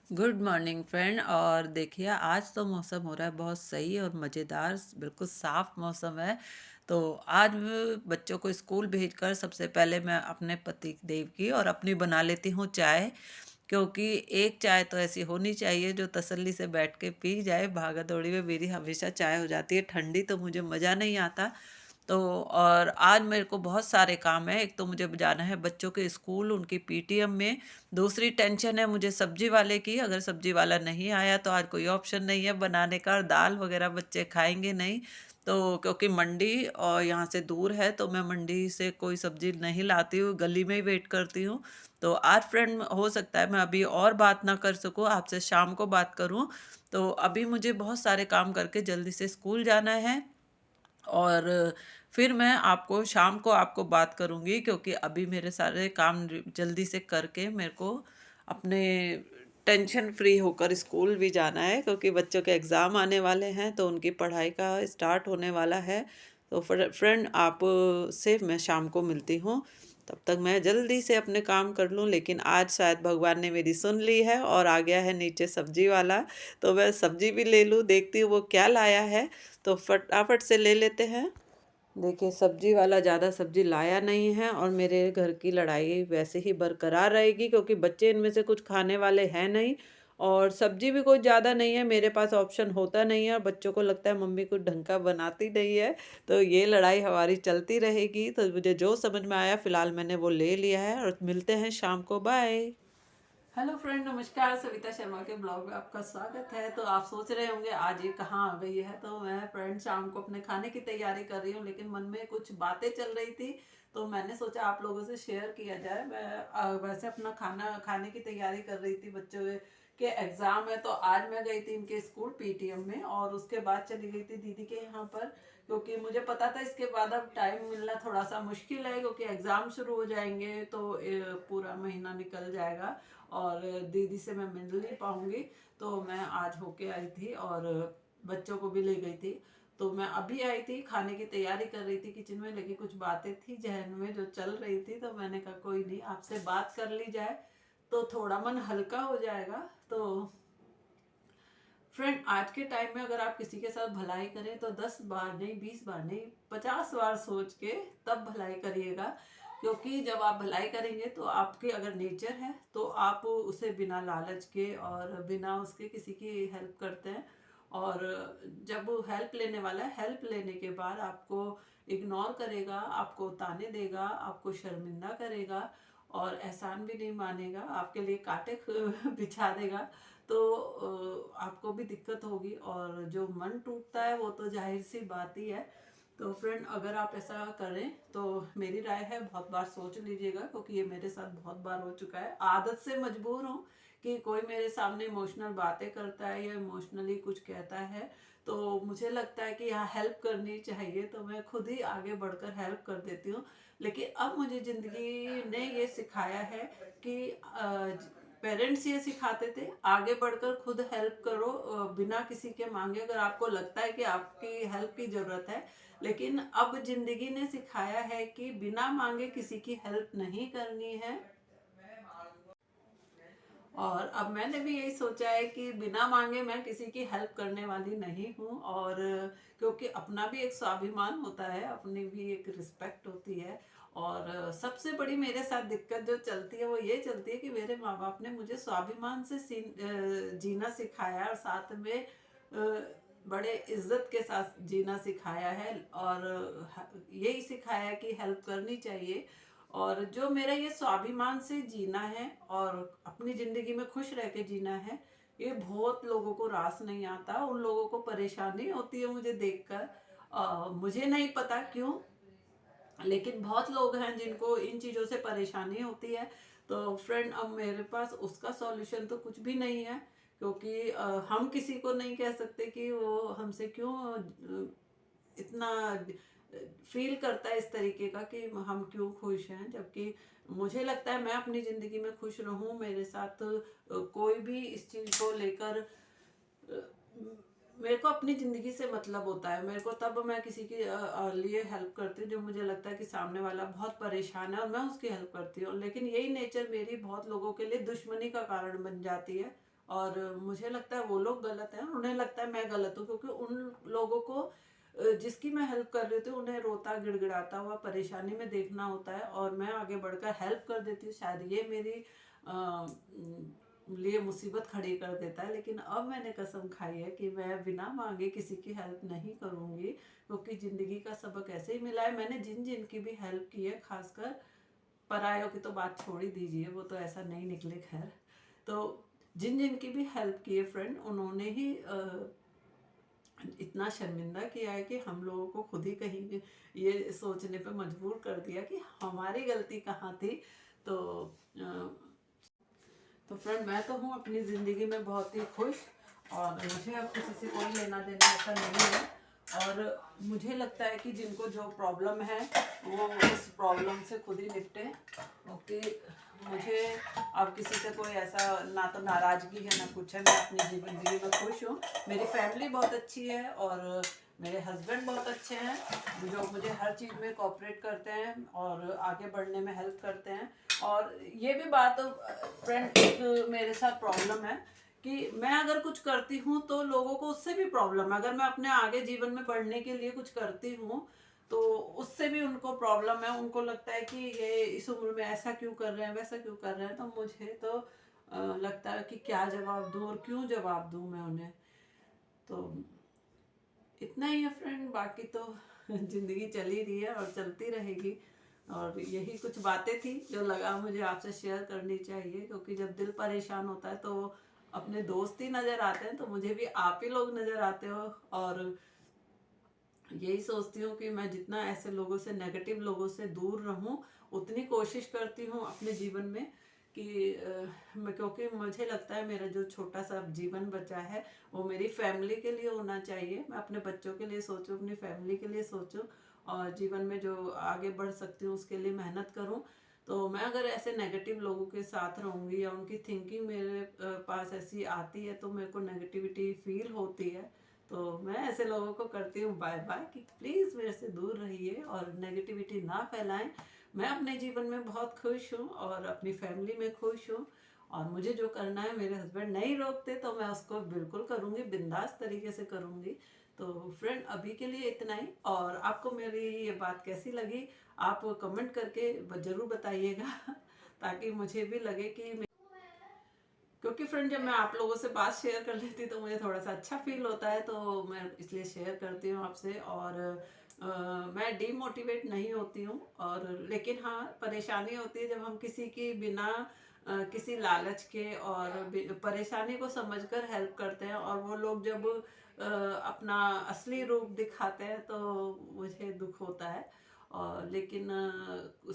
Good morning friend. और देखिए आज तो मौसम हो रहा है बहुत सही और मज़ेदार, बिल्कुल साफ मौसम है। तो आज बच्चों को स्कूल भेजकर सबसे पहले मैं अपने पति देव की और अपनी बना लेती हूँ चाय। क्योंकि एक चाय तो ऐसी होनी चाहिए जो तसल्ली से बैठ के पी जाए। भागा दौड़ी में मेरी हमेशा चाय हो जाती है, ठंडी तो मुझे मज़ा नहीं आता। तो और आज मेरे को बहुत सारे काम हैं। एक तो मुझे जाना है बच्चों के स्कूल, उनकी पीटीएम में। दूसरी टेंशन है मुझे सब्जी वाले की, अगर सब्जी वाला नहीं आया तो आज कोई ऑप्शन नहीं है बनाने का, और दाल वगैरह बच्चे खाएंगे नहीं। तो क्योंकि मंडी और यहाँ से दूर है तो मैं मंडी से कोई सब्जी नहीं लाती हूँ, गली में ही वेट करती हूँ। तो आज फ्रेंड हो सकता है मैं अभी और बात ना कर सकूँ, आपसे शाम को बात करूँ। तो अभी मुझे बहुत सारे काम करके जल्दी से स्कूल जाना है। और फिर मैं आपको शाम को आपको बात करूँगी, क्योंकि अभी मेरे सारे काम जल्दी से करके मेरे को अपने टेंशन फ्री होकर स्कूल भी जाना है, क्योंकि बच्चों के एग्ज़ाम आने वाले हैं तो उनकी पढ़ाई का स्टार्ट होने वाला है। तो फ्रेंड आप से मैं शाम को मिलती हूँ। तब तक मैं जल्दी से अपने काम कर लूँ, लेकिन आज शायद भगवान ने मेरी सुन ली है और आ गया है नीचे सब्जी वाला। तो मैं सब्जी भी ले लूँ, देखती हूँ वो क्या लाया है। तो फटाफट से ले लेते हैं। देखिए सब्जी वाला ज़्यादा सब्जी लाया नहीं है और मेरे घर की लड़ाई वैसे ही बरकरार रहेगी, क्योंकि बच्चे इनमें से कुछ खाने वाले हैं नहीं। और सब्जी भी कोई ज़्यादा नहीं है, मेरे पास ऑप्शन होता नहीं है और बच्चों को लगता है मम्मी कुछ ढंग का बनाती नहीं है। तो ये लड़ाई हमारी चलती रहेगी। तो मुझे जो समझ में आया फ़िलहाल मैंने वो ले लिया है, और मिलते हैं शाम को। बाय। हेलो फ्रेंड, नमस्कार। सविता शर्मा के ब्लॉग में आपका स्वागत है। तो आप सोच रहे होंगे आज ये कहाँ आ गई है। तो मैं फ्रेंड शाम को अपने खाने की तैयारी कर रही हूँ, लेकिन मन में कुछ बातें चल रही थी तो मैंने सोचा आप लोगों से शेयर किया जाए। मैं वैसे अपना खाना खाने की तैयारी कर रही थी, बच्चों के एग्ज़ाम है तो आज मैं गई थी इनके स्कूल पीटीएम में, और उसके बाद चली गई थी दीदी के यहाँ पर, क्योंकि मुझे पता था इसके बाद अब टाइम मिलना थोड़ा सा मुश्किल है, क्योंकि एग्ज़ाम शुरू हो जाएंगे तो पूरा महीना निकल जाएगा और दीदी से मैं मिल नहीं पाऊंगी। तो मैं आज होके आई थी और बच्चों को भी ले गई थी। तो मैं अभी आई थी, खाने की तैयारी कर रही थी किचन में, लेकिन कुछ बातें थी जहन में जो चल रही थी, तो मैंने कहा कोई नहीं, आपसे बात कर ली जाए तो थोड़ा मन हल्का हो जाएगा। तो फ्रेंड आज के टाइम में अगर आप किसी के साथ भलाई करें तो 10 बार नहीं, 20 बार नहीं, 50 बार सोच के तब भलाई करिएगा। क्योंकि जब आप भलाई करेंगे तो आपके अगर नेचर है तो आप उसे बिना लालच के और बिना उसके किसी की हेल्प करते हैं। और जब वो हेल्प लेने वाला है, हेल्प लेने के बाद आपको इग्नोर करेगा, आपको ताने देगा, आपको शर्मिंदा करेगा और एहसान भी नहीं मानेगा, आपके लिए कांटे बिछा देगा, तो आपको भी दिक्कत होगी। और जो मन टूटता है वो तो जाहिर सी बात ही है। तो फ्रेंड अगर आप ऐसा करें तो मेरी राय है बहुत बार सोच लीजिएगा, क्योंकि ये मेरे साथ बहुत बार हो चुका है। आदत से मजबूर हूँ कि कोई मेरे सामने इमोशनल बातें करता है या इमोशनली कुछ कहता है तो मुझे लगता है कि यहाँ हेल्प करनी चाहिए, तो मैं खुद ही आगे बढ़कर हेल्प कर देती हूँ। लेकिन अब मुझे ज़िंदगी ने ये सिखाया है कि पेरेंट्स ये सिखाते थे आगे बढ़कर खुद हेल्प करो, बिना किसी के मांगे, अगर आपको लगता है कि आपकी हेल्प की ज़रूरत है। लेकिन अब ज़िंदगी ने सिखाया है कि बिना मांगे किसी की हेल्प नहीं करनी है। और अब मैंने भी यही सोचा है कि बिना मांगे मैं किसी की हेल्प करने वाली नहीं हूँ। और क्योंकि अपना भी एक स्वाभिमान होता है, अपनी भी एक रिस्पेक्ट होती है। और सबसे बड़ी मेरे साथ दिक्कत जो चलती है वो ये चलती है कि मेरे माँ बाप ने मुझे स्वाभिमान से जीना सिखाया, और साथ में बड़े इज्जत के साथ जीना सिखाया है। और यही सिखाया है कि हेल्प करनी चाहिए। और जो मेरा ये स्वाभिमान से जीना है और अपनी ज़िंदगी में खुश रह के जीना है, ये बहुत लोगों को रास नहीं आता। उन लोगों को परेशानी होती है मुझे देखकर, मुझे नहीं पता क्यों, लेकिन बहुत लोग हैं जिनको इन चीज़ों से परेशानी होती है। तो फ्रेंड अब मेरे पास उसका सॉल्यूशन तो कुछ भी नहीं है, क्योंकि हम किसी को नहीं कह सकते कि वो हमसे क्यों इतना फील करता है इस तरीके का कि हम क्यों खुश हैं। जबकि मुझे लगता है मैं अपनी ज़िंदगी में खुश रहूं, मेरे साथ कोई भी इस चीज़ को लेकर मेरे को अपनी ज़िंदगी से मतलब होता है। मेरे को तब मैं किसी के लिए हेल्प करती हूँ जब मुझे लगता है कि सामने वाला बहुत परेशान है और मैं उसकी हेल्प करती हूँ। लेकिन यही नेचर मेरी बहुत लोगों के लिए दुश्मनी का कारण बन जाती है और मुझे लगता है वो लोग गलत हैं, उन्हें लगता है मैं गलत हूँ, क्योंकि उन लोगों को जिसकी मैं हेल्प कर रही थी उन्हें रोता गिड़गिड़ाता हुआ परेशानी में देखना होता है और मैं आगे बढ़कर हेल्प कर देती हूँ। शायद ये मेरी लिए मुसीबत खड़ी कर देता है। लेकिन अब मैंने कसम खाई है कि मैं बिना मांगे किसी की हेल्प नहीं करूँगी, क्योंकि ज़िंदगी का सबक ऐसे ही मिला है। मैंने जिन जिन की भी हेल्प की है, खासकर परायों की तो बात छोड़ ही दीजिए, वो तो ऐसा नहीं निकले खैर। तो जिन जिन की भी हेल्प की है फ्रेंड, उन्होंने ही इतना शर्मिंदा किया है कि हम लोगों को खुद ही कहीं ये सोचने पे मजबूर कर दिया कि हमारी गलती कहाँ थी। तो फ्रेंड, मैं तो हूँ अपनी ज़िंदगी में बहुत ही खुश और मुझे अब किसी से कोई लेना देना ऐसा नहीं है। और मुझे लगता है कि जिनको जो प्रॉब्लम है वो उस प्रॉब्लम से खुद ही निपटें, क्योंकि मुझे अब किसी से कोई ऐसा ना तो नाराज़गी है ना कुछ है। मैं अपनी ज़िंदगी में खुश हूँ। मेरी फैमिली बहुत अच्छी है और मेरे हस्बैंड बहुत अच्छे हैं, जो मुझे हर चीज़ में कोऑपरेट करते हैं और आगे बढ़ने में हेल्प करते हैं। और ये भी बात फ्रेंड, एक मेरे साथ प्रॉब्लम है कि मैं अगर कुछ करती हूँ तो लोगों को उससे भी प्रॉब्लम है। अगर मैं अपने आगे जीवन में बढ़ने के लिए कुछ करती हूँ तो उससे भी उनको प्रॉब्लम है। उनको लगता है कि ये इस उम्र में ऐसा क्यों कर रहे हैं, वैसा क्यों कर रहे हैं। तो मुझे तो लगता है कि क्या जवाब दूँ और क्यों जवाब दूँ मैं उन्हें। तो इतना ही है फ्रेंड, बाकी तो जिंदगी चल ही रही है और चलती रहेगी। और यही कुछ बातें थी जो लगा मुझे आपसे शेयर करनी चाहिए, क्योंकि जब दिल परेशान होता है तो अपने दोस्त ही नज़र आते हैं, तो मुझे भी आप ही लोग नज़र आते हो। और यही सोचती हूँ कि मैं जितना ऐसे लोगों से, नेगेटिव लोगों से दूर रहूँ, उतनी कोशिश करती हूँ अपने जीवन में कि क्योंकि मुझे लगता है मेरा जो छोटा सा जीवन बचा है वो मेरी फैमिली के लिए होना चाहिए। मैं अपने बच्चों के लिए सोचूं, अपनी फैमिली के लिए सोचूं और जीवन में जो आगे बढ़ सकती हूँ उसके लिए मेहनत करूँ। तो मैं अगर ऐसे नेगेटिव लोगों के साथ रहूँगी या उनकी थिंकिंग मेरे पास ऐसी आती है तो मेरे को नेगेटिविटी फील होती है। तो मैं ऐसे लोगों को करती हूँ बाय बाय कि प्लीज़ मेरे से दूर रहिए और नेगेटिविटी ना फैलाएं। मैं अपने जीवन में बहुत खुश हूँ और अपनी फैमिली में खुश हूँ और मुझे जो करना है, मेरे हस्बैंड नहीं रोकते तो मैं उसको बिल्कुल करूँगी, बिंदास तरीके से करूँगी। तो फ्रेंड, अभी के लिए इतना ही। और आपको मेरी ये बात कैसी लगी, आप कमेंट करके ज़रूर बताइएगा ताकि मुझे भी लगे कि, क्योंकि फ्रेंड जब मैं आप लोगों से बात शेयर कर लेती तो मुझे थोड़ा सा अच्छा फील होता है, तो मैं इसलिए शेयर करती हूँ आपसे। और मैं डीमोटिवेट नहीं होती हूँ, और लेकिन हाँ, परेशानी होती है जब हम किसी की बिना किसी लालच के और परेशानी को समझकर हेल्प करते हैं और वो लोग जब अपना असली रूप दिखाते हैं तो मुझे दुख होता है। और लेकिन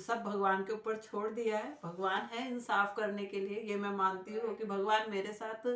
सब भगवान के ऊपर छोड़ दिया है। भगवान है इंसाफ करने के लिए, ये मैं मानती हूँ कि भगवान मेरे साथ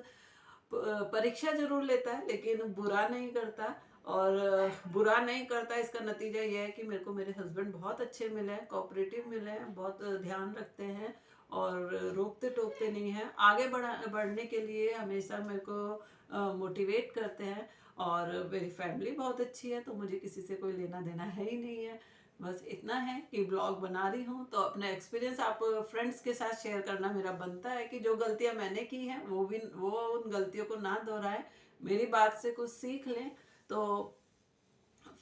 परीक्षा जरूर लेता है लेकिन बुरा नहीं करता। और बुरा नहीं करता, इसका नतीजा ये है कि मेरे को मेरे हस्बैंड बहुत अच्छे मिले हैं, कोऑपरेटिव मिले हैं, बहुत ध्यान रखते हैं और रोकते टोकते नहीं हैं। आगे बढ़ने के लिए हमेशा मेरे को मोटिवेट करते हैं। और मेरी फैमिली बहुत अच्छी है, तो मुझे किसी से कोई लेना देना है ही नहीं है। बस इतना है कि ब्लॉग बना रही हूँ तो अपना एक्सपीरियंस आप फ्रेंड्स के साथ शेयर करना मेरा बनता है कि जो गलतियाँ मैंने की हैं वो उन गलतियों को ना दोहराएं, मेरी बात से कुछ सीख लें। तो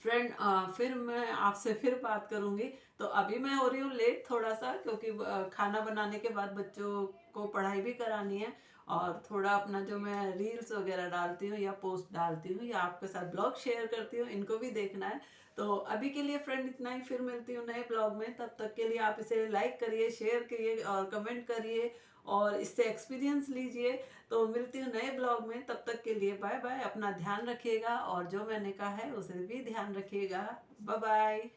फ्रेंड, फिर मैं आपसे फिर बात करूंगी। तो अभी मैं हो रही हूँ लेट थोड़ा सा, क्योंकि खाना बनाने के बाद बच्चों को पढ़ाई भी करानी है और थोड़ा अपना जो मैं रील्स वगैरह डालती हूँ या पोस्ट डालती हूँ या आपके साथ ब्लॉग शेयर करती हूँ, इनको भी देखना है। तो अभी के लिए फ्रेंड इतना ही, फिर मिलती हूँ नए ब्लॉग में। तब तक के लिए आप इसे लाइक करिए, शेयर करिए और कमेंट करिए और इससे एक्सपीरियंस लीजिए। तो मिलती हूँ नए ब्लॉग में, तब तक के लिए बाय बाय। अपना ध्यान रखिएगा और जो मैंने कहा है उसे भी ध्यान रखिएगा। Bye bye.